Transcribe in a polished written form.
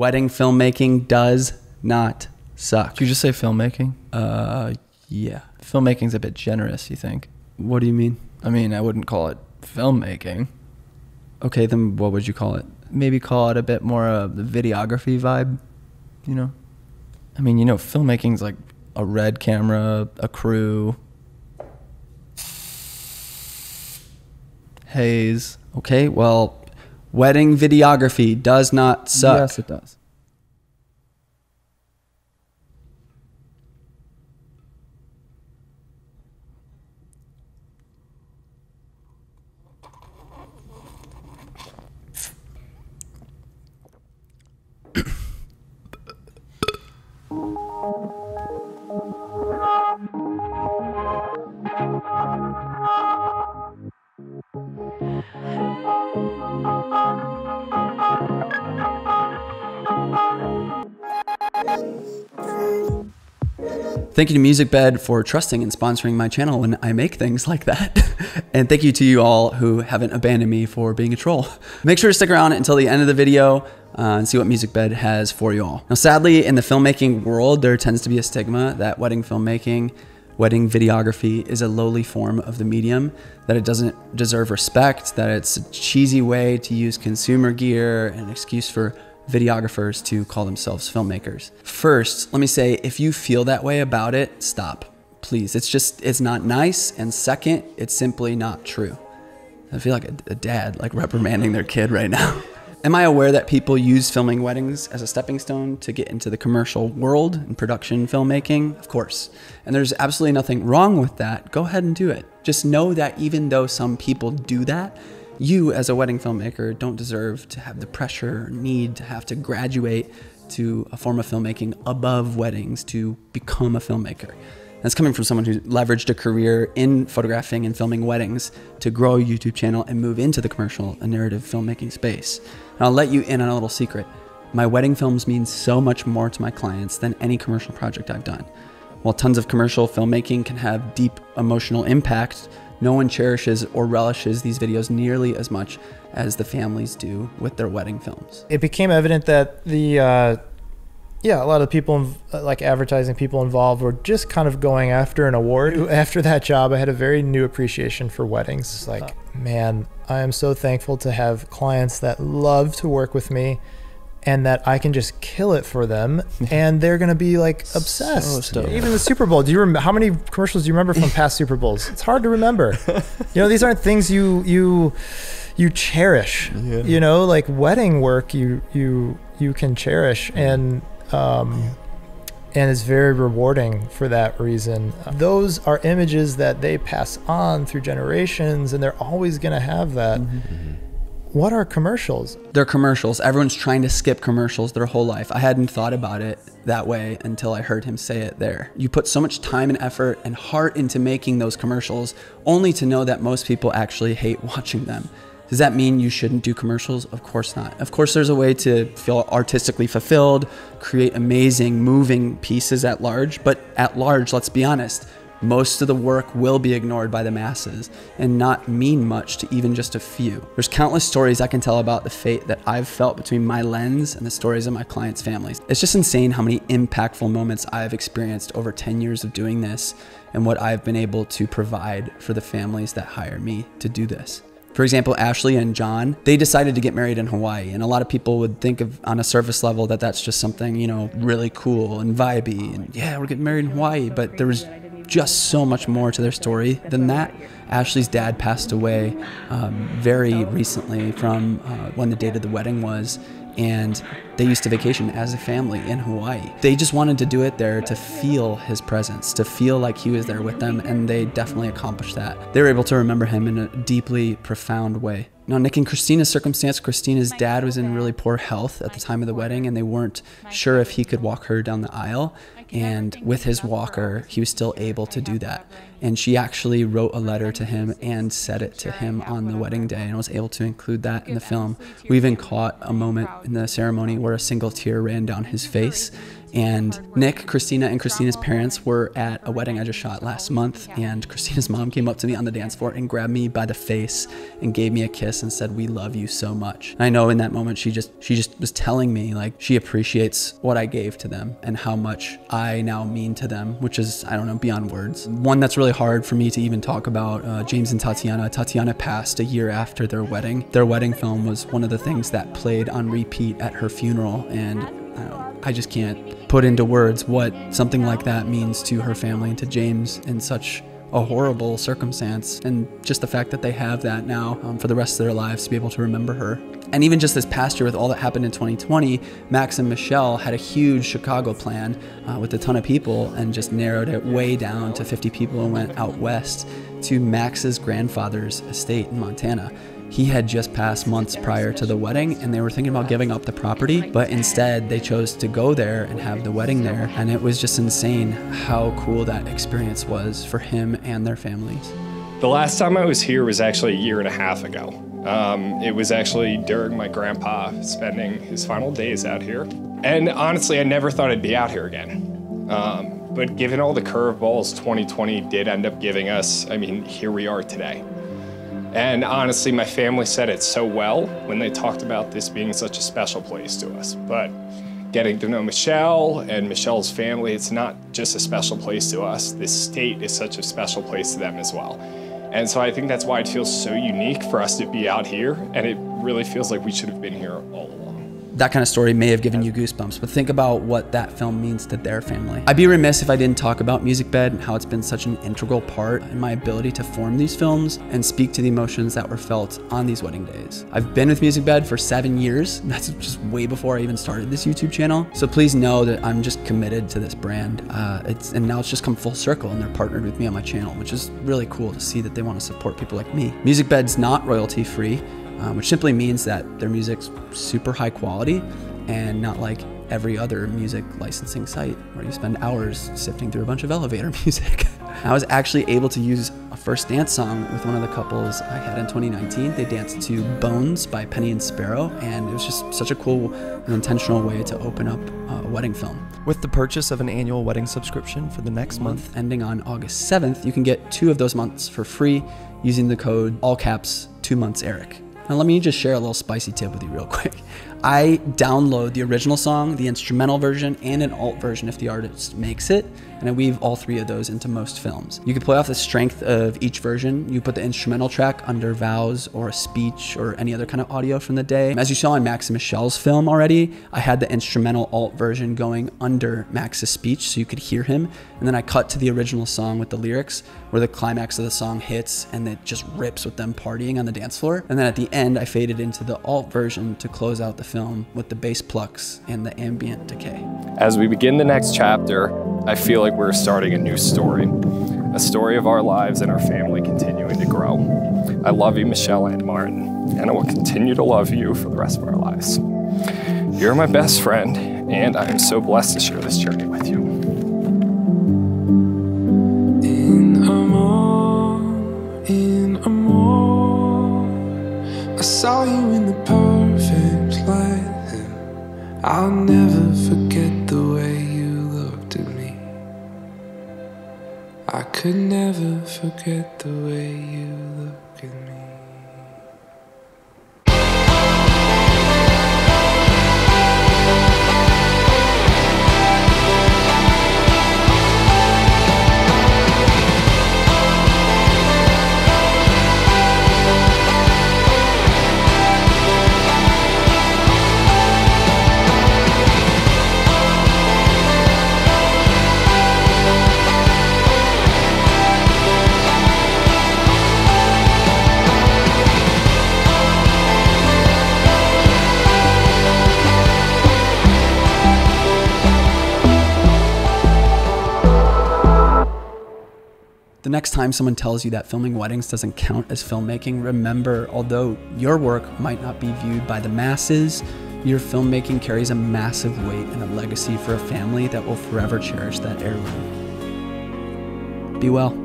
Wedding filmmaking does not suck. Did you just say filmmaking? Yeah. Filmmaking's a bit generous, you think? What do you mean? I mean, I wouldn't call it filmmaking. Okay, then what would you call it? Maybe call it a bit more of the videography vibe, you know? I mean, you know, filmmaking's like a red camera, a crew, haze. Okay, well, wedding videography does not suck. Yes, it does. Thank you to Musicbed for trusting and sponsoring my channel when I make things like that. And thank you to you all who haven't abandoned me for being a troll. Make sure to stick around until the end of the video and see what Musicbed has for you all. Now, sadly, in the filmmaking world, there tends to be a stigma that wedding filmmaking, wedding videography is a lowly form of the medium, that it doesn't deserve respect, that it's a cheesy way to use consumer gear, and an excuse for videographers to call themselves filmmakers. First, let me say, if you feel that way about it, stop, please. It's not nice. And second, it's simply not true. I feel like a dad like reprimanding their kid right now. Am I aware that people use filming weddings as a stepping stone to get into the commercial world and production filmmaking? Of course. And there's absolutely nothing wrong with that. Go ahead and do it. Just know that even though some people do that, you as a wedding filmmaker don't deserve to have the pressure or need to have to graduate to a form of filmmaking above weddings to become a filmmaker. That's coming from someone who leveraged a career in photographing and filming weddings to grow a YouTube channel and move into the commercial and narrative filmmaking space. And I'll let you in on a little secret. My wedding films mean so much more to my clients than any commercial project I've done. While tons of commercial filmmaking can have deep emotional impact, no one cherishes or relishes these videos nearly as much as the families do with their wedding films. It became evident that a lot of people, like advertising people involved, were just kind of going after an award. After that job, I had a very new appreciation for weddings. It's like, man, I am so thankful to have clients that love to work with me and that I can just kill it for them, and they're gonna be like obsessed. Even the Super Bowl. Do you remember how many commercials do you remember from past Super Bowls? It's hard to remember. You know, these aren't things you cherish. Yeah. You know, like wedding work, you can cherish, and it's very rewarding for that reason. Those are images that they pass on through generations, and they're always gonna have that. Mm-hmm. What are commercials? They're commercials. Everyone's trying to skip commercials their whole life. I hadn't thought about it that way until I heard him say it there. You put so much time and effort and heart into making those commercials, only to know that most people actually hate watching them. Does that mean you shouldn't do commercials? Of course not. Of course, there's a way to feel artistically fulfilled, create amazing, moving pieces at large. But at large, let's be honest, most of the work will be ignored by the masses and not mean much to even just a few. There's countless stories I can tell about the fate that I've felt between my lens and the stories of my clients' families. It's just insane how many impactful moments I've experienced over 10 years of doing this and what I've been able to provide for the families that hire me to do this. For example, Ashley and John, they decided to get married in Hawaii, and a lot of people would think of on a surface level that that's just something, you know, really cool and vibey, and yeah, we're getting married in Hawaii, but there was just so much more to their story than that. Ashley's dad passed away very recently from when the date of the wedding was, and they used to vacation as a family in Hawaii. They just wanted to do it there to feel his presence, to feel like he was there with them, and they definitely accomplished that. They were able to remember him in a deeply profound way. Now, Nick and Christina's circumstance, Christina's dad was in really poor health at the time of the wedding, and they weren't sure if he could walk her down the aisle. And with his walker, he was still able to do that. And she actually wrote a letter to him and said it to him on the wedding day, and was able to include that in the film. We even caught a moment in the ceremony where a single tear ran down his face, And Nick, Christina, and Christina's parents were at a wedding I just shot last month, and Christina's mom came up to me on the dance floor and grabbed me by the face and gave me a kiss and said, "We love you so much." And I know in that moment she just was telling me like she appreciates what I gave to them and how much I now mean to them, which is, I don't know, beyond words. One that's really hard for me to even talk about, James and Tatiana. Tatiana passed a year after their wedding. Their wedding film was one of the things that played on repeat at her funeral, and I just can't put into words what something like that means to her family and to James in such a horrible circumstance, and just the fact that they have that now for the rest of their lives to be able to remember her. And even just this past year with all that happened in 2020, Max and Michelle had a huge Chicago plan with a ton of people and just narrowed it way down to 50 people and went out west to Max's grandfather's estate in Montana. He had just passed months prior to the wedding, and they were thinking about giving up the property, but instead they chose to go there and have the wedding there. And it was just insane how cool that experience was for him and their families. The last time I was here was actually a year and a half ago. It was actually during my grandpa spending his final days out here. And honestly, I never thought I'd be out here again. But given all the curveballs 2020 did end up giving us, I mean, here we are today. And honestly, my family said it so well when they talked about this being such a special place to us. But getting to know Michelle and Michelle's family, it's not just a special place to us. This state is such a special place to them as well. And so I think that's why it feels so unique for us to be out here, and it really feels like we should have been here all along. That kind of story may have given you goosebumps, but think about what that film means to their family. I'd be remiss if I didn't talk about Musicbed and how it's been such an integral part in my ability to form these films and speak to the emotions that were felt on these wedding days. I've been with Musicbed for 7 years. That's just way before I even started this YouTube channel. So please know that I'm just committed to this brand. And now it's just come full circle, and they're partnered with me on my channel, which is really cool to see that they want to support people like me. Musicbed's not royalty free, which simply means that their music's super high quality and not like every other music licensing site where you spend hours sifting through a bunch of elevator music. I was actually able to use a first dance song with one of the couples I had in 2019. They danced to Bones by Penny and Sparrow, and it was just such a cool and intentional way to open up a wedding film. With the purchase of an annual wedding subscription for the next month ending on August 7th, you can get 2 of those months for free using the code all caps 2 months Eric. Now let me just share a little spicy tip with you real quick. I download the original song, the instrumental version, and an alt version if the artist makes it, and I weave all 3 of those into most films. You can play off the strength of each version. You put the instrumental track under vows or a speech or any other kind of audio from the day. As you saw in Max and Michelle's film already, I had the instrumental alt version going under Max's speech so you could hear him, and then I cut to the original song with the lyrics where the climax of the song hits and it just rips with them partying on the dance floor. And then at the end, I faded into the alt version to close out the film with the bass plucks and the ambient decay. As we begin the next chapter, I feel like we're starting a new story. A story of our lives and our family continuing to grow. I love you, Michelle and Martin, and I will continue to love you for the rest of our lives. You're my best friend, and I am so blessed to share this journey with you. I saw you in the perfect light, and I'll never forget the way you looked at me. I could never forget the way you look at me. The next time someone tells you that filming weddings doesn't count as filmmaking, remember, although your work might not be viewed by the masses, your filmmaking carries a massive weight and a legacy for a family that will forever cherish that heirloom. Be well.